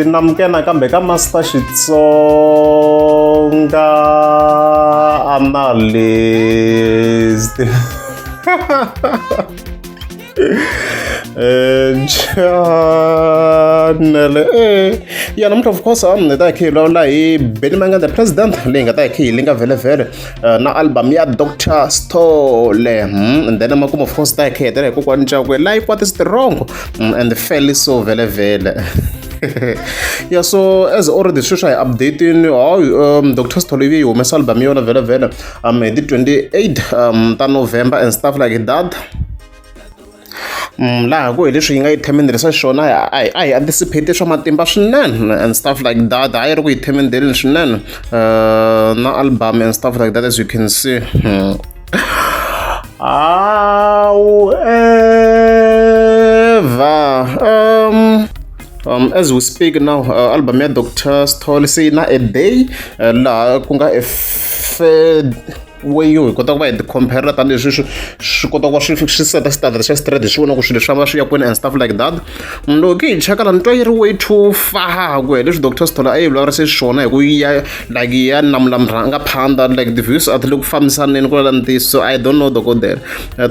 namkena kambe ka Master Xitsonga analyst. Channel ya namuntlha of course ni ta hi vulavula hi Benny Mayengani the president leyi nga ta hi linga vhele na album ya Dr. Stole and then makumu of course ta hi hetela hi kokwani Chakwe life what is wrong and fairly so vhele. Yeah, so as already sweswi hi updating Dr. Stole yi humesa album yona vhele the 28 ta November and stuff like that. Laha ku hi leswi yi nga yi themendhelisa xiswona a hi anticipate swa matimba swinene and stuff like that. A yi ri ku yi themendeleni swinene na album and stuff like that as you can see. However, as we speak now, album ya Dr. Stole se na a day laha ku nga way yo hi kota ku va hi compare tanihileswi swi kota ku va swi seta standard xa straight hi swi vona ku swilo swa va swi ya kwini and stuff like that. Loko hi cheka la ni twa yi ri way too far ku hi leswi Dr. Stole a yi vulavurise swona hi ku ya like ya namulamranga phanda like the views a ti le ku fambisaneni ku lalani ntiyiso. So I don't know the go there.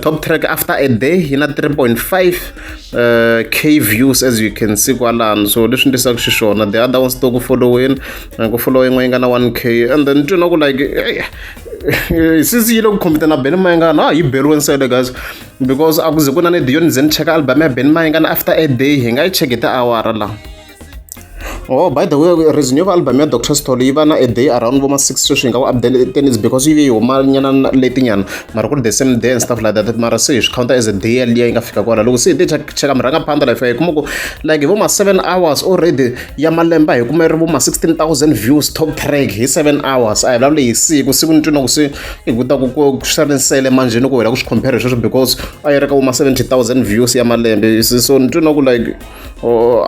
Top track after a day yi na 3.5 k views as you can see kwalano. So leswi ndlisaka xiswona the other ones to ku following yi nga na 1k and then you know ku like since yi le ku compete na Benny Mayengani yi beriwe nsele guys because a ku ze ku na ni Dion ze ni cheka album ya Benny Mayengani after a day hi nga yi cheki tiawara la. Oh, by the way, reason yo album ya Dr. Stole yi va na a day around vo ma 6 sweswi hi nga ku update is because yi huma nyana late nyana mara ku ri the same day and stuff like that mara se hi swi counter as a day yaliya yi nga fika kwala. Loko se hi te cheka mi rhanga phanda la hi kuma ku like vo ma 7 hours already ya malemba hi kuma yi ri vo ma 16,000 views top track hi 7 hours. A hi vulavuli hi siku ni twina ku se hi kuta ku swi ri nsele manjeni ku hela ku swi compare sweswo because a yi ri ka vo ma 70,000 views ya malembe. So ni twina ku like ku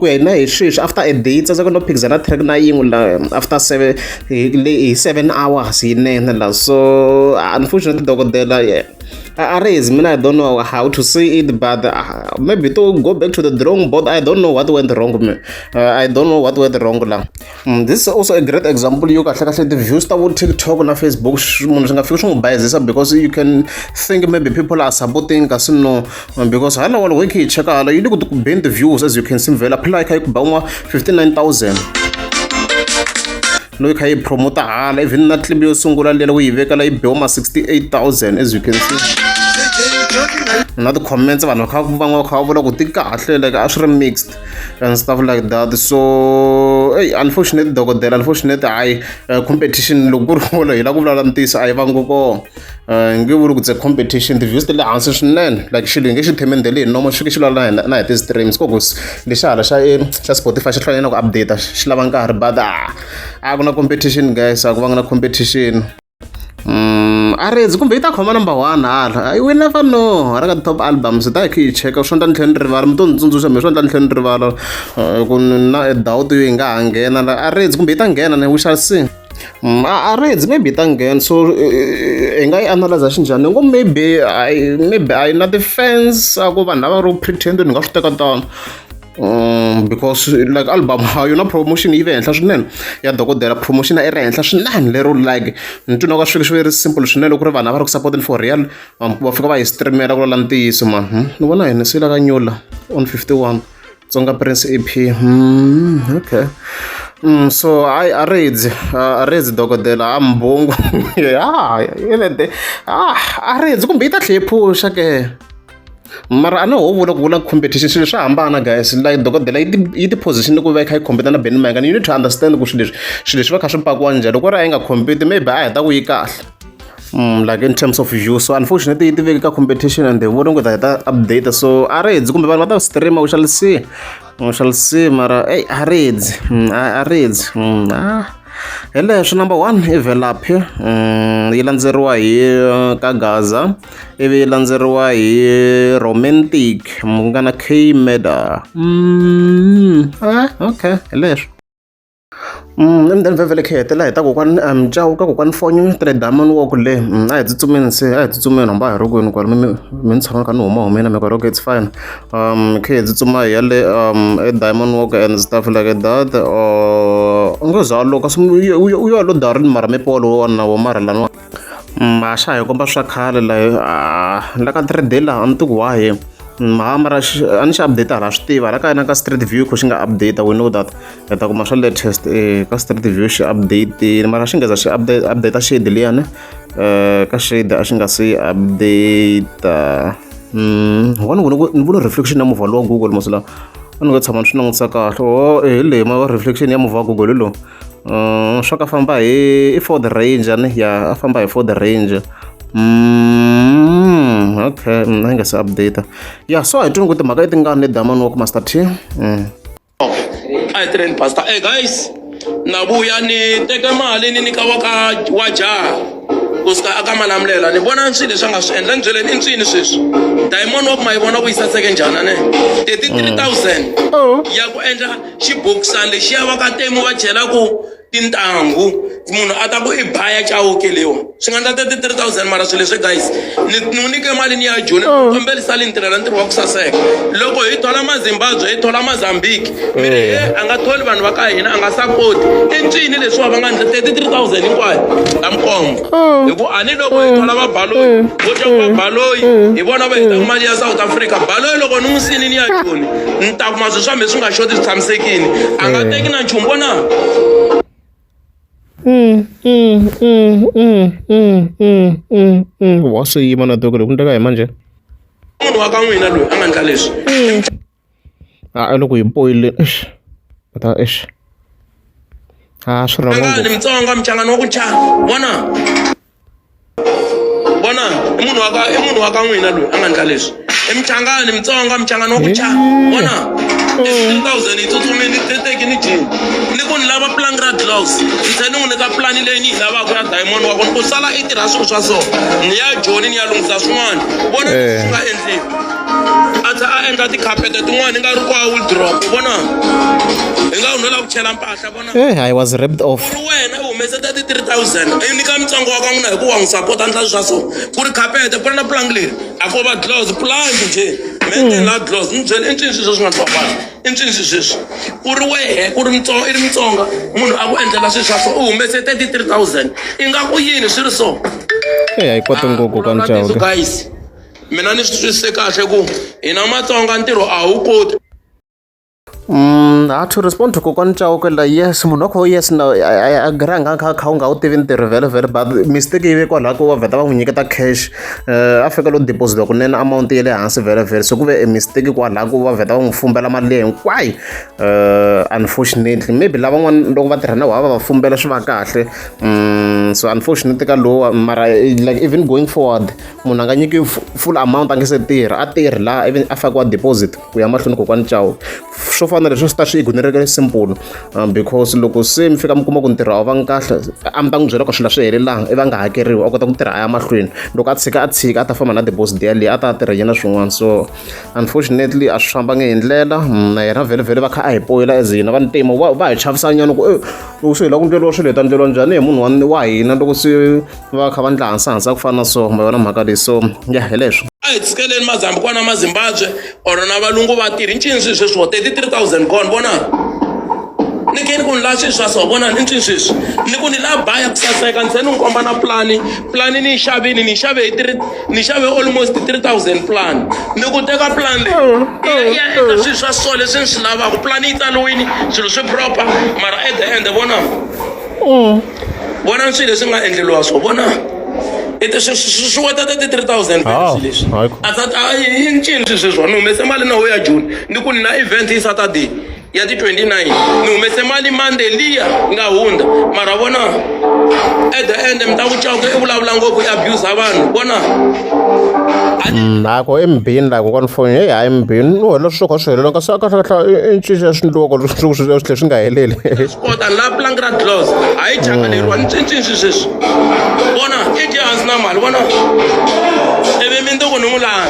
ya hina hi sweswi after a day tsatsa no phikizana track na yin'we la after 7 hours yinene la. So unfortunately dokodela Arez, I don't know how to say it, but maybe to go back to the drawing board. I don't know what went wrong. I don't know what went wrong now. This is also a great example. You can check the views that would TikTok and Facebook. Because you can think maybe people are saboting casino because I know what we can check out. You need to bend the views as you can see. Apply 59,000. No, you promote even that clip you sungula lelo yi veka la yi biwa 68,000 as you can see. Another comments vanhu kha van'wana kha vula ku ti kahle like a swi ri mixed and stuff like that. So hey, unfortunately dokodela competition loko ku ri wona hi la ku vulavula ntiyiso a yi vangi kona. Nge vuli ku tse competition the views ti le hansi swinene like xilo hi nge xi themendeli hi nomo xi fike xi vulavula na hi ti-streams ko ku lexi hala xa Spotify xi hlwela na ku update xi lava nkarhi but a ku na competition guys a ku vanga na competition. Arez kumbe yi ta khoma number 1 hala we never know ra ka top albums ta hi cheka swo ndla ni tlhela ni rivala mi to ni tsundzuxa mi swo ndla ni tlhela ni rivala ku na doubt yo yi nga ha nghena la Arez kumbe yi ta nghena we shall see. Arez maybe yi ta nghena so hi nga yi analyze xinjhani ngo maybe a yi na defense a ku vanhu lava ro pretend ni nga swi teka tano. Because like album you know promotion yi ve henhla swinene ya dokodela promotion a ri henhla swinene lero like ni twina ka swilo swi ri simple swinene loko ri vanhu a va ri ku supporting for real va fika va hi streamela ku lala ntiyiso man ni vona hina swi la ka nyula on 51 Tsonga Prince EP. Okay. So I arrange dokodela ambongo arrange kumbe yi ta tlhe phusha ke mara a no ho vula competition swilo swa hambana guys like dokodela yi ti position ku va kha yi compete na Benny Mayengani. You need to understand ku swilo leswi va kha swi pakiwa njhani loko ri a yi nga compete maybe a heta ku yi kahle like in terms of views. So unfortunately yi ti veke ka competition and they wouldn't go that update. So arrange kumbe vanhu va ta stream we shall see mara hey arrange heleswo number 1 i Velaphi yi landzeriwa hi Kagaza ivi yi landzeriwa hi Romantic ku nga na K Meda. Okay heleswo Emdeni vevele khete la hi ta kokwani Mcawu ka kokwani Fonyo tele Diamond Walk le a hi tsutsumeni se a hi tsutsumeni hambi a hi ri kwini kwala mi ni tshama kha ni humahumeni mi ka it's fine khe hi tsutsuma hi ya le e Diamond Walk and stuff like that u ngo za loko u yo lo darini mara mi polo wona wo mara lani ma xa hi komba swa khale la ka 3D laha a ni tiku wahi mara a ni xi update hala swi tiva hala kaya na ka Street View kho xi nga update we know that hi ta kuma swa latest ka Street View xi update mara xi ngeza xi update shade liyani ka shade a xi nga si update ni vona reflection ya movha lowa Google mosla a ni nga tshama ni swi langutisa kahle hi leyi ma reflection ya movha wa Google lo swa ka famba hi Ford Ranger ni ya a famba hi Ford Ranger okay I guess update so I don't go to mhaka tingani Diamond Walk Master T I train pastor hey guys nabuya ni teka mali ni nyika wa jaha kusuka aka Malamulele ni vona swilo leswi nga swi endla ni byeleni i ncini sweswi Diamond Walk ma yi vona ku yi saseke njhani ne 33,000 ya ku endla xibokisana lexi ya va ka temu va chela ku tintangu munhu a ta ku i baya cawukeliwa swi nga endla 33,000 mara swilo leswi guys ni nyike mali ni ya Joni kombelisa ni ntirhela ntirho wa ku saseka loko hi thola maZimbabwe hi thola Mozambique miri a nga tholi vanhu va ka hina a nga support i ncini leswi va nga endla 33,000 hinkwayo ta mkombo hi ku a ni loko hi thola va Baloyi vo twa va Baloyi hi vona va heta mali ya South Africa Baloyi loko ni n'wi sini ni ya Joni ni ta kuma swilo swa me swi nga xoti swi tshamisekini a nga teki na nchumu vona wa swi yima na toko loko ni teka hi manje munhu wa ka n'wina loyi a nga endla leswi loko hi boyile swi rhanga ni Mutsonga muchangani wa ku chana vona i munhu wa ka n'wina loyi a nga endla leswi i muchangani Mutsonga muchangani wa ku chana vona 10,000 hi tsutsumeni teki ni jini ni ku ni lava plan ra gloves ni tlhela ni n'wi nyika plan leyi ni yi lavaka ya Diamond Walk ku sala i tirha swilo swa so ni ya Joni ni ya lunghisa swin'wana vona swi nga endliwi a tlha a endla tikhapete tin'wana i nga ri kwa wildrop vona hi nga un'we la ku chela mpahla vona I was ripped off wena u humese 33,000 i nyika Mutsonga wa ka n'wina hi ku wa n'wi sapota ndla swa so ku ri khapete ku ri na plank leri a ko va gloves plank nje mente la gloves ni byele i ncini sweswo swi nga twa kahle i ncini sweswo ku ri wehe ku ri Mutsonga i ri Mutsonga munhu a ku endlela swilo swa so u humese 33,000 i nga ku yini swi ri so a yi koti ngopfu ka Mcawu guys mina ni swi twisise kahle ku hina Matsonga ntirho a wu koti to respond to kokwani Mcawu la yes munhu wa kho yes na agree nga kha u nga wu tivi ntirho vhele but mistake yi ve kwalaho ku va vheta va n'wi nyiketa cash a fika lo deposit kunene amount ya le hansi vhele so ku ve mistake kwalaho ku va vheta va n'wi fumbela mali leyi hinkwayo unfortunately maybe lavan'wana loko va tirha na wava va fumbela swi va kahle so unfortunately ka lowa mara like even going forward munhu a nga nyiki full amount a nge se tirha a tirhi laha even a fakiwa deposit ku ya mahlweni kokwani Mcawu swo fana leswi swi ta swi ignorekele simple because loko se mi fika mi kuma ku ntirho a va ngi kahle a mi ta n'wi byela ku swilo swi helelanga i va nga hakeriwi a kota ku tirha a ya mahlweni loko a tshika a ta famba na deposit yaleyi a ta tirha yena swin'wana so unfortunately a swi fambangi hi ndlela na yena vhele va kha a hi poyela as hina vantima va hi chavisa nyana ku loko swi hela ku ndleliwa swilo hi ta ndleliwa njhani hi munhu wa hina loko se va kha va ndla hansi ku fana so ma yona mhaka leyi so ya hi leswo a hi tshikeleni Mozambique na maZimbabwe or na valungu va tirhi ncini swilo sweswo 33,000 gone vona ni keni ku ni la swilo swa so vona ni ncini sweswi ni ku ni la baya ku saseka ntsena ni n'wi komba na plani ni yi xavini ni xave almost 3,000 plan ni ku teka plan leyi ya endla swilo swa so leswi ni swi lavaka plan yi tsaliwini swilo swi proper mara at the end vona swilo leswi nga endleliwa swo vona swi weta 33,000 leswi i ncini swilo sweswo ni humese mali na ho ya Joni ni ku ni na event hi Saturday ya ti 29 ni humese mali Monday liya nga hundza mara vona at the end mi ta ku Mcawu i vulavula ngopfu i abuse vanhu vona nako embini la kokwani Fonyo hayi embini no lo swo kha swi helela kasi kahlekahle i ncini swi ndliwaka leswi swi nga heleli kota la plank ra gloves hayi janga leriwa ni ncini sweswo vona i dya hansi na mali vona ivi mi ndoko ni n'wi langa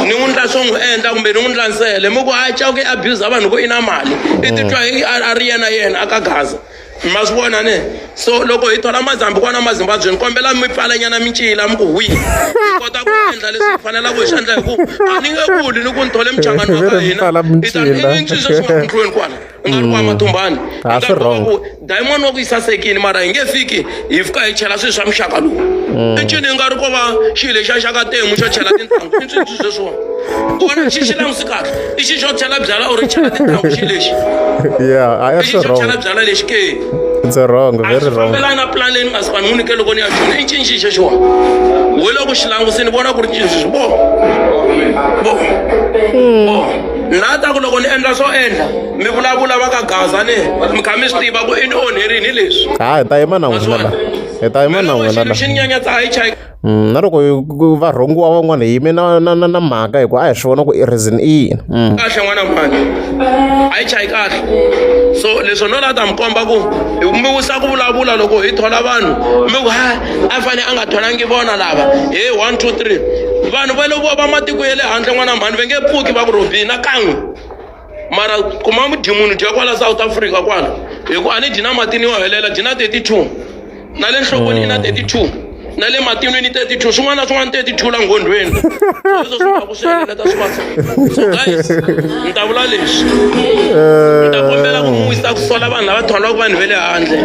ni n'wi ndla swo n'wi endla kumbe ni n'wi ndlansele mi ku a Chauke abuse vanhu ku i na mali i titwa a ri yena aka gaza ma swi vona ne so loko hi thola mazambi kwana mazimbabwe ni kombela mi pfalanyana mincila mi ku hwi hi kota ku endla leswi fanelaka hi xandla hi ku a ni nge vuli ni ku ni thole michangano wa ka hina i ta ni cinca swi nga ndlweni kwana u nga ri kwa mathumbani ku diamond wa ku yi sasekini mara hi nge fiki hi fika hi chela swilo swa muxaka lowu encini hi nga ri ko va xilo lexa xaka temu xo chela tintangu i swilo sweswiwa ku vona xi langusi kahle i xi xo chela byala u ri chela tintangu xi lexi i xi xo chela byala lexi ke It's wrong, very wrong. Na plan leyi nga swi n'wi nyike loko ni ya joni i ncini xi xexiwa we loko xi langusini vona ku ri ncini xi bo na ta ku loko ni endla swo endla mi vulavula va ka gaza ne mi kha mi swi tiva ku i ni onherini hi leswi Hi ta yima na n'wina la hi ta yima na n'wina la xi ni nyanyatsa a hi chai na loko va rhongiwa van'wana hi yime na mhaka hi ku a hi swi vona ku i reason i yini kahle n'wana mani a hi chayi kahle so leswi no la ta mi komba ku mi wisa ku vulavula loko hi thola vanhu mi ku a fane a nga tholangi vona lava 1 2 3 vanhu va lovo va matiko ya le handle n'wana mani va nge pfuki va ku rhobini kan'we mara kuma mudimunhu dya kwala South Africa kwala hi ku a ni dyi na matini yo helela dyi na 32 na le nhlokweni i na 32 na le matinweni 32 swin'wana na swin'wana 32 la nghondweni leswo swi nga ku swi heleleta swivasa so guys ni ta vula leswi ni ta kombela ku n'wi wisa ku sola vanhu lava tholaka vanhu va le handle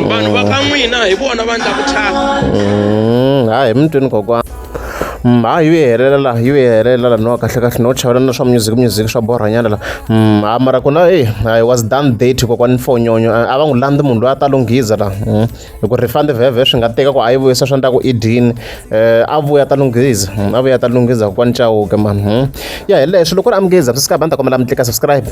vanhu va ka n'wina hi vona va endla ku chaka hayi mi twini kokwana hayi yi helela la no kahle no chavela na swa music swa borhanyana la mara kuna I was done date kokwani mfonyonyo a va n'wi landzi munhu loyi a ta lunghiza la hi ku refund vhevhe swi nga teka ku a yi vuyisa swa ndla ku idini a vuya ta lunghisa kokwani Chauke man ya hi leswi loko ri amukeza swi ska banda kombela mi tlika subscribe